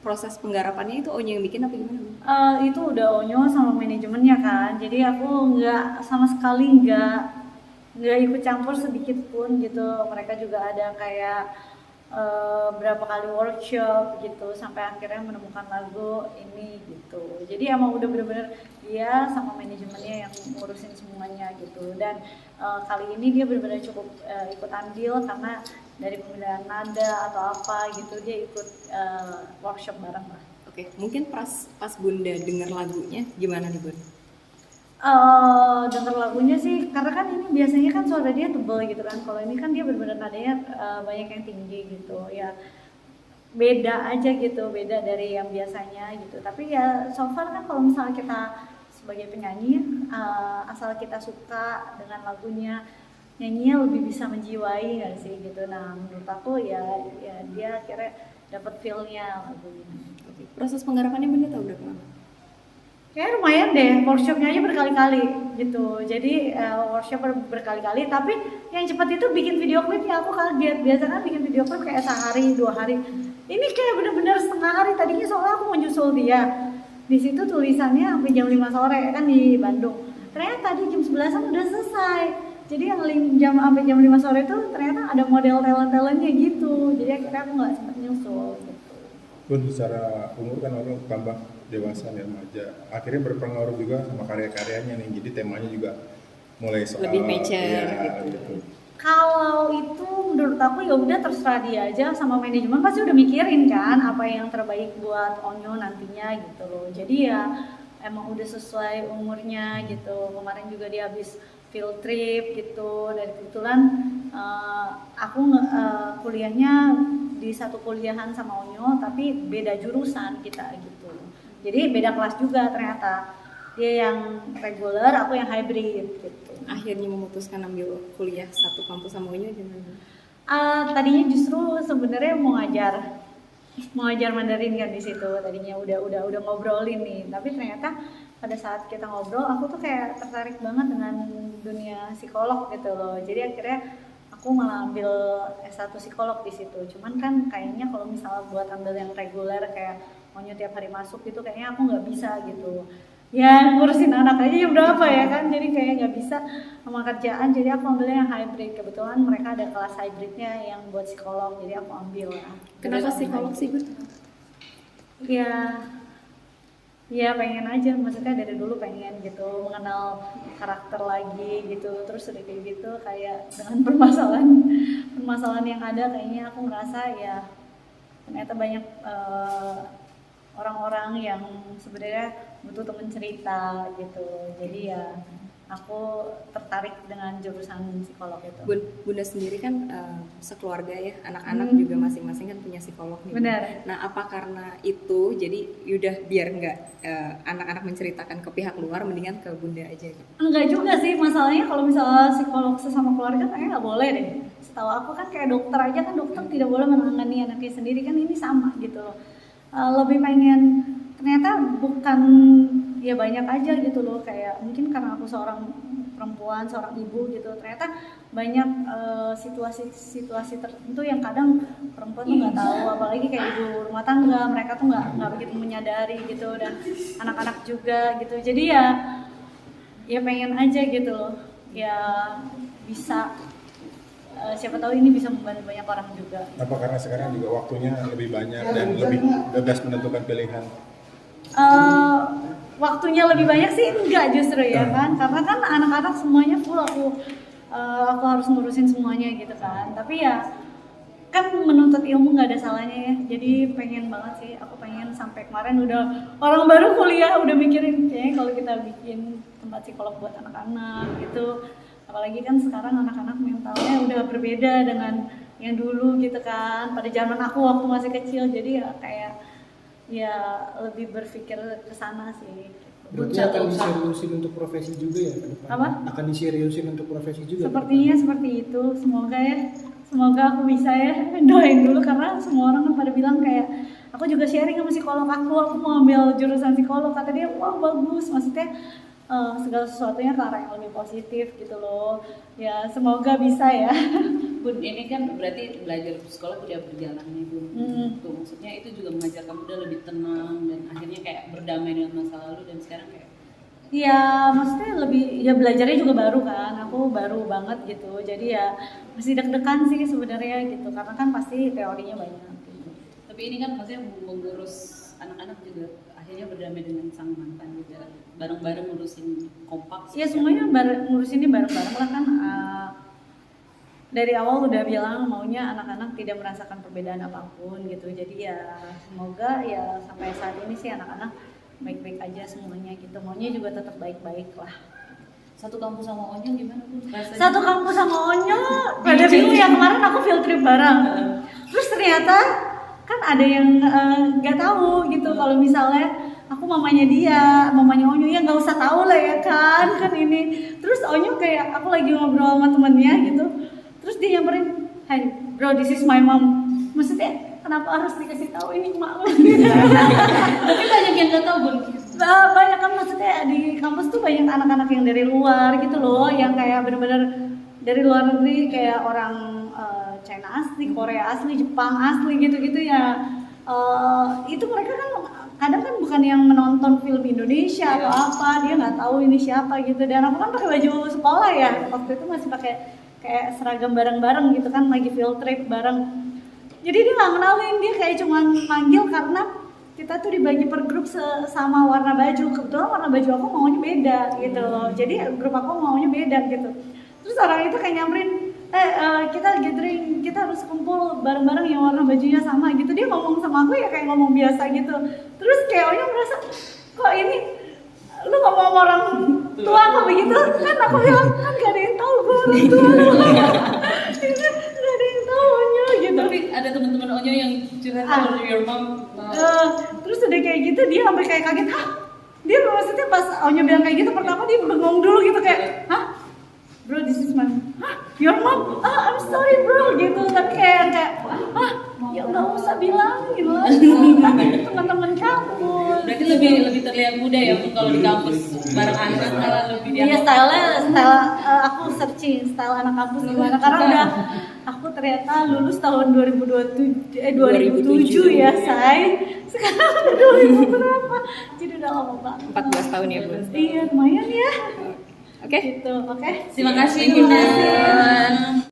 proses penggarapannya itu Onyo yang bikin apa gimana? Itu udah Onyo sama manajemennya kan, jadi aku nggak sama sekali nggak ikut campur sedikit pun gitu. Mereka juga ada kayak berapa kali workshop gitu sampai akhirnya menemukan lagu ini gitu. Jadi emang udah bener-bener dia sama manajemennya yang ngurusin semuanya gitu. Dan kali ini dia bener-bener cukup ikut andil karena dari pemilihan nada atau apa gitu dia ikut workshop bareng lah. Oke, mungkin pas Bunda denger lagunya gimana nih Bun? Denger lagunya sih karena kan ini biasanya kan suara dia tebel gitu kan, kalau ini kan dia benar-benar nadanya banyak yang tinggi gitu ya, beda aja gitu, beda dari yang biasanya gitu. Tapi ya so far kan kalau misalnya kita sebagai penyanyi asal kita suka dengan lagunya, nyanyinya lebih bisa menjiwai nggak sih gitu. Nah menurut aku ya dia akhirnya dapat feel-nya lagu ini. Oke. Proses penggarapannya Bunda tahu berapa lama? Kayak lumayan deh, workshopnya aja berkali-kali gitu. Jadi workshop berkali-kali, tapi yang cepat itu bikin video klipnya aku kaget. Biasanya kan bikin video klip kayak sehari, 2 hari. Ini kayak bener-bener setengah hari. Tadinya soalnya aku mau nyusul dia. Di situ tulisannya sampai jam 5 sore kan di Bandung. Ternyata tadi jam 11-an udah selesai. Jadi yang sampai jam 5 sore itu ternyata ada model talent-talentnya gitu. Jadi akhirnya aku nggak sempat nyusul gitu. Pun secara umur kan orang tambah dewasa dan remaja, akhirnya berpengaruh juga sama karya-karyanya nih, jadi temanya juga mulai soal lebih mature gitu. Kalau itu menurut aku ya udah terserah dia aja, sama manajemen pasti udah mikirin kan apa yang terbaik buat Onyo nantinya gitu loh. Jadi ya emang udah sesuai umurnya gitu. Kemarin juga dia habis field trip gitu, dan kebetulan aku kuliahnya di satu kuliahan sama Onyo tapi beda jurusan kita gitu. Jadi beda kelas juga ternyata. Dia yang reguler, aku yang hybrid gitu. Akhirnya memutuskan ambil kuliah satu kampus sama Onyo gimana? Tadinya justru sebenarnya mau ngajar Mandarin kan di situ. Tadinya udah ngobrolin nih, tapi ternyata pada saat kita ngobrol aku tuh kayak tertarik banget dengan dunia psikolog gitu loh. Jadi akhirnya aku malah ambil S1 psikolog di situ. Cuman kan kayaknya kalau misalnya buat ambil yang reguler kayak Onyo tiap hari masuk gitu kayaknya aku nggak bisa gitu. Ya ngurusin anak aja jam berapa ya kan, jadi kayak nggak bisa sama kerjaan. Jadi aku ambilnya yang hybrid. Kebetulan mereka ada kelas hybridnya yang buat psikolog, jadi aku ambil lah. Kenapa psikolog sih Bun? Ya pengen aja, maksudnya dari dulu pengen gitu mengenal karakter lagi gitu. Terus udah kayak gitu kayak dengan permasalahan yang ada, kayaknya aku ngerasa ya ternyata banyak orang-orang yang sebenarnya butuh temen cerita gitu. Jadi ya aku tertarik dengan jurusan psikolog itu. Bunda sendiri kan sekeluarga ya, anak-anak juga masing-masing kan punya psikolog nih. Benar. Nah apa karena itu jadi yaudah biar nggak anak-anak menceritakan ke pihak luar, mendingan ke Bunda aja gitu? Enggak juga sih, masalahnya kalau misalnya psikolog sesama keluarga kayaknya nggak boleh deh. Setahu aku kan kayak dokter aja kan, dokter tidak boleh menangani anaknya sendiri kan, ini sama gitu loh. Lebih pengen ternyata bukan ya banyak aja gitu loh, kayak mungkin karena aku seorang perempuan, seorang ibu gitu, ternyata banyak situasi-situasi tertentu yang kadang perempuan tuh nggak tahu, apalagi kayak ibu rumah tangga, mereka tuh nggak begitu menyadari gitu, dan anak-anak juga gitu. Jadi ya pengen aja gitu loh, ya bisa siapa tahu ini bisa membantu banyak orang juga. Apa karena sekarang juga waktunya lebih banyak dan lebih bebas menentukan pilihan? Waktunya lebih banyak sih enggak justru ya kan, karena kan anak-anak semuanya full, aku harus ngurusin semuanya gitu kan. Tapi ya kan menuntut ilmu nggak ada salahnya ya, jadi pengen banget sih, aku pengen sampai kemarin udah orang baru kuliah udah mikirin kayaknya kalau kita bikin tempat psikolog buat anak-anak gitu. Apalagi kan sekarang anak-anak mentalnya udah berbeda dengan yang dulu gitu kan, pada zaman aku waktu masih kecil. Jadi ya kayak ya lebih berpikir ke sana sih. Berarti akan diseriusin untuk profesi juga ya? Apa? Akan diseriusin untuk profesi juga? Sepertinya seperti itu, semoga ya. Semoga aku bisa ya, doain dulu karena semua orang kan pada bilang kayak, aku juga sharing sama psikolog aku mau ambil jurusan psikolog, kata dia wah bagus, maksudnya segala sesuatunya ke arah yang lebih positif gitu loh. Ya semoga bisa ya. Bun, ini kan berarti belajar sekolah udah berjalan nih Bun. Tuh, maksudnya itu juga mengajar kamu udah lebih tenang dan akhirnya kayak berdamai dengan masa lalu dan sekarang kayak Ya maksudnya lebih ya belajarnya juga baru kan, aku baru banget gitu, jadi ya masih deg-degan sih sebenarnya gitu, karena kan pasti teorinya banyak. Gitu. tapi ini kan maksudnya mengurus anak-anak juga akhirnya berdamai dengan sang mantan juga bareng-bareng ngurusin kompak. Ya semuanya ngurusinnya bareng-bareng lah kan. Dari awal udah bilang maunya anak-anak tidak merasakan perbedaan apapun gitu, jadi ya semoga ya sampai saat ini sih anak-anak baik-baik aja semuanya gitu, maunya juga tetap baik-baik lah. Satu kampus sama Onyong gimana Bun? Rasanya? Satu kampus sama Onyo, pada bingung ya kemarin aku field trip bareng. Terus ternyata kan ada yang nggak tahu gitu kalau misalnya aku mamanya dia, mamanya Onyo ya nggak usah tahu lah ya kan ini. Terus Onyo kayak aku lagi ngobrol sama temennya gitu, terus dia nyamperin, "Hey bro, this is my mom." Maksudnya kenapa harus dikasih tahu ini emak lu? Tapi banyak yang nggak tahu Bun. Nah, banyak kan maksudnya di kampus tuh banyak anak-anak yang dari luar gitu loh, yang kayak bener-bener dari luar negeri, kayak orang China asli, Korea asli, Jepang asli gitu-gitu ya. Itu mereka kan kadang kan bukan yang menonton film Indonesia atau apa, dia nggak tahu ini siapa gitu. Dan aku kan pakai baju sekolah ya, waktu itu masih pakai kayak seragam bareng-bareng gitu kan, lagi field trip bareng. Jadi dia nggak kenalin, dia kayak cuman manggil karena kita tuh dibagi per grup sama warna baju. Kebetulan warna baju aku maunya beda gitu loh. Jadi grup aku maunya beda gitu. Terus orang itu kayak nyamperin, kita gathering, kita harus kumpul bareng-bareng yang warna bajunya sama gitu. Dia ngomong sama aku ya kayak ngomong biasa gitu. Terus kayak Onya merasa, kok ini lu ngomong sama orang tua apa begitu? Kan aku bilang, kan gak ada yang tahu gue orang tua lu. Gak ada yang tahu Onya gitu. Tapi ada teman-teman Onyo yang curhat kalau your mom. Terus udah kayak gitu dia sampai kayak kaget, hah? Dia maksudnya pas Onyo bilang kayak gitu pertama dia bengong dulu gitu kayak, hah? Bro, this is my mom. Hah? Your mom? I'm sorry bro gitu. Tapi kayak ya nggak usah bilangin lah. Teman-teman kampus. Berarti lebih terlihat muda ya Bun kalau di kampus bareng anak malah lebih Iya style aku searching style anak kampus gimana karena udah aku ternyata lulus tahun 2007 ya say. Sekarang udah 2000 berapa? Jadi udah lama banget. 14 tahun ya Bun. Iya lumayan ya. Oke. Gitu, oke. Terima kasih Terima Bunda. kasih.